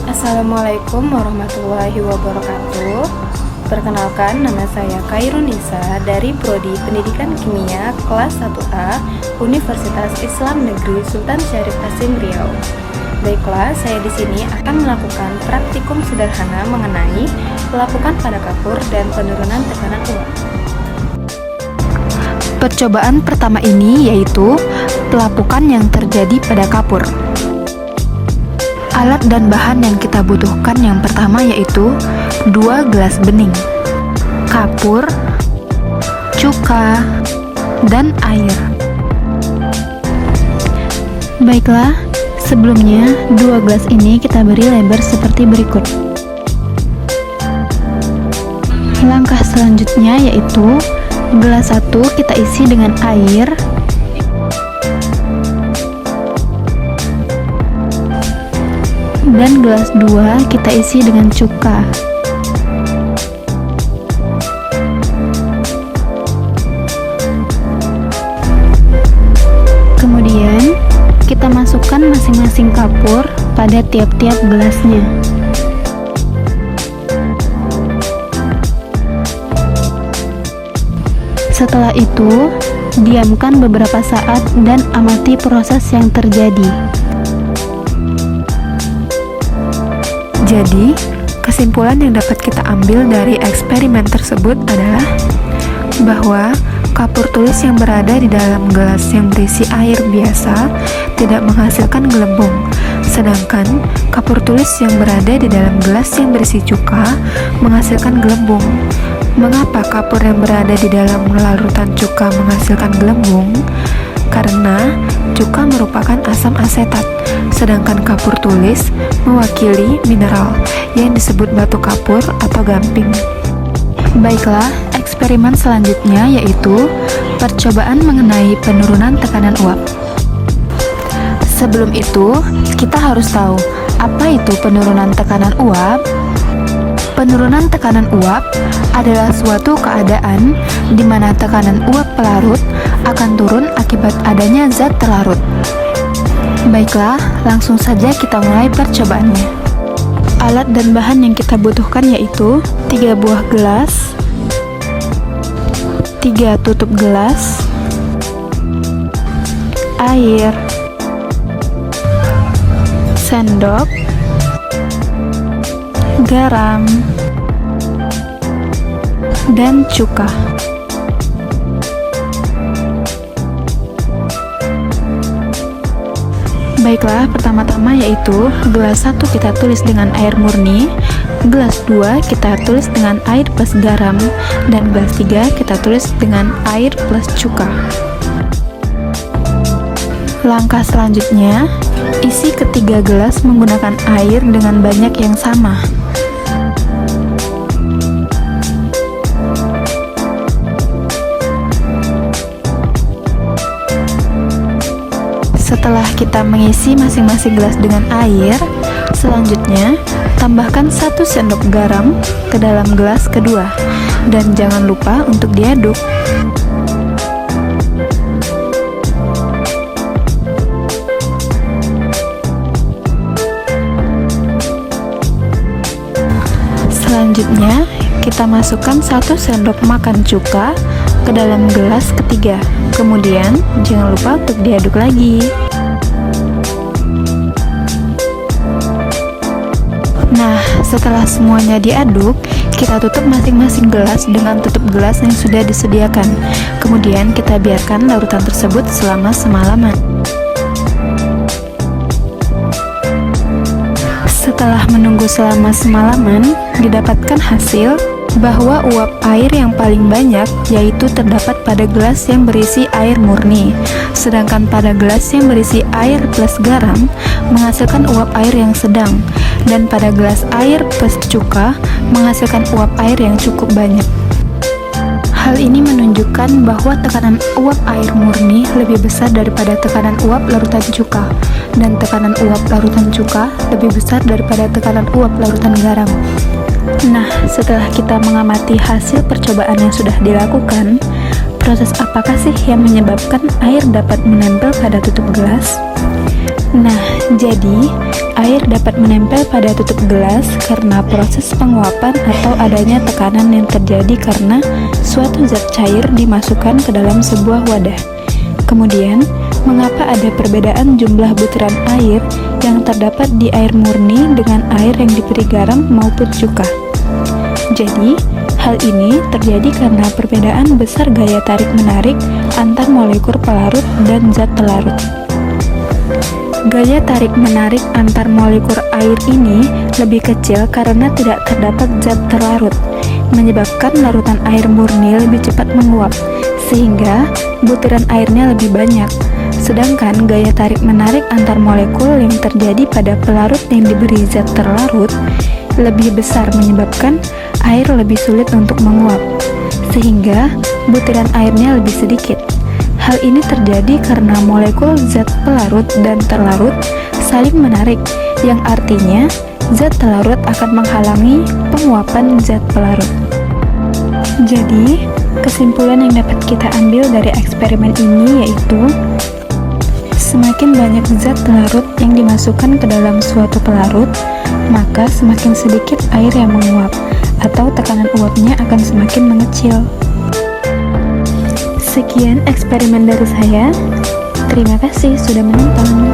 Assalamualaikum warahmatullahi wabarakatuh. Perkenalkan, nama saya Khairunisa dari Prodi Pendidikan Kimia kelas 1A Universitas Islam Negeri Sultan Syarif Kasim Riau. Baiklah, saya di sini akan melakukan praktikum sederhana mengenai pelapukan pada kapur dan penurunan tekanan uap. Percobaan pertama ini yaitu pelapukan yang terjadi pada kapur. Alat dan bahan yang kita butuhkan yang pertama yaitu 2 gelas bening, kapur, cuka, dan air. Baiklah, sebelumnya 2 gelas ini kita beri lebar seperti berikut. Langkah selanjutnya yaitu gelas 1 kita isi dengan air, dan gelas 2 kita isi dengan cuka. Kemudian kita masukkan masing-masing kapur pada tiap-tiap gelasnya. Setelah itu, diamkan beberapa saat dan amati proses yang terjadi. Jadi, kesimpulan yang dapat kita ambil dari eksperimen tersebut adalah bahwa kapur tulis yang berada di dalam gelas yang berisi air biasa tidak menghasilkan gelembung, sedangkan kapur tulis yang berada di dalam gelas yang berisi cuka menghasilkan gelembung. Mengapa kapur yang berada di dalam larutan cuka menghasilkan gelembung? Karena cuka merupakan asam asetat, sedangkan kapur tulis mewakili mineral yang disebut batu kapur atau gamping. Baiklah, eksperimen selanjutnya yaitu percobaan mengenai penurunan tekanan uap. Sebelum itu, kita harus tahu apa itu penurunan tekanan uap. Penurunan tekanan uap adalah suatu keadaan di mana tekanan uap pelarut akan turun akibat adanya zat terlarut. Baiklah, langsung saja kita mulai percobaannya. Alat dan bahan yang kita butuhkan yaitu 3 buah gelas, 3 tutup gelas, air, sendok, garam, dan cuka. Baiklah, pertama-tama yaitu gelas 1 kita tulis dengan air murni, gelas 2 kita tulis dengan air plus garam, dan gelas 3 kita tulis dengan air plus cuka. Langkah selanjutnya, isi ketiga gelas menggunakan air dengan banyak yang sama. Setelah kita mengisi masing-masing gelas dengan air, selanjutnya tambahkan 1 sendok garam ke dalam gelas kedua, dan jangan lupa untuk diaduk. Selanjutnya, kita masukkan 1 sendok makan cuka ke dalam gelas ketiga. Kemudian, jangan lupa untuk diaduk lagi. Nah, setelah semuanya diaduk, kita tutup masing-masing gelas dengan tutup gelas yang sudah disediakan. Kemudian, kita biarkan larutan tersebut selama semalaman. Setelah menunggu selama semalaman, didapatkan hasil bahwa uap air yang paling banyak yaitu terdapat pada gelas yang berisi air murni, sedangkan pada gelas yang berisi air plus garam menghasilkan uap air yang sedang, dan pada gelas air plus cuka menghasilkan uap air yang cukup banyak. Hal ini menunjukkan bahwa tekanan uap air murni lebih besar daripada tekanan uap larutan cuka, dan tekanan uap larutan cuka lebih besar daripada tekanan uap larutan garam. Nah, setelah kita mengamati hasil percobaan yang sudah dilakukan, proses apakah sih yang menyebabkan air dapat menempel pada tutup gelas? Nah, jadi air dapat menempel pada tutup gelas karena proses penguapan atau adanya tekanan yang terjadi karena suatu zat cair dimasukkan ke dalam sebuah wadah. Kemudian, mengapa ada perbedaan jumlah butiran air yang terdapat di air murni dengan air yang diberi garam maupun cuka? Jadi, hal ini terjadi karena perbedaan besar gaya tarik-menarik antar molekul pelarut dan zat pelarut. Gaya tarik-menarik antar molekul air ini lebih kecil karena tidak terdapat zat terlarut, menyebabkan larutan air murni lebih cepat menguap, sehingga butiran airnya lebih banyak. Sedangkan gaya tarik-menarik antar molekul yang terjadi pada pelarut yang diberi zat terlarut lebih besar, menyebabkan air lebih sulit untuk menguap, sehingga butiran airnya lebih sedikit. Hal ini terjadi karena molekul zat pelarut dan terlarut saling menarik, yang artinya zat terlarut akan menghalangi penguapan zat pelarut. Jadi, kesimpulan yang dapat kita ambil dari eksperimen ini yaitu semakin banyak zat pelarut yang dimasukkan ke dalam suatu pelarut, maka semakin sedikit air yang menguap, atau tekanan uapnya akan semakin mengecil. Sekian eksperimen dari saya. Terima kasih sudah menonton.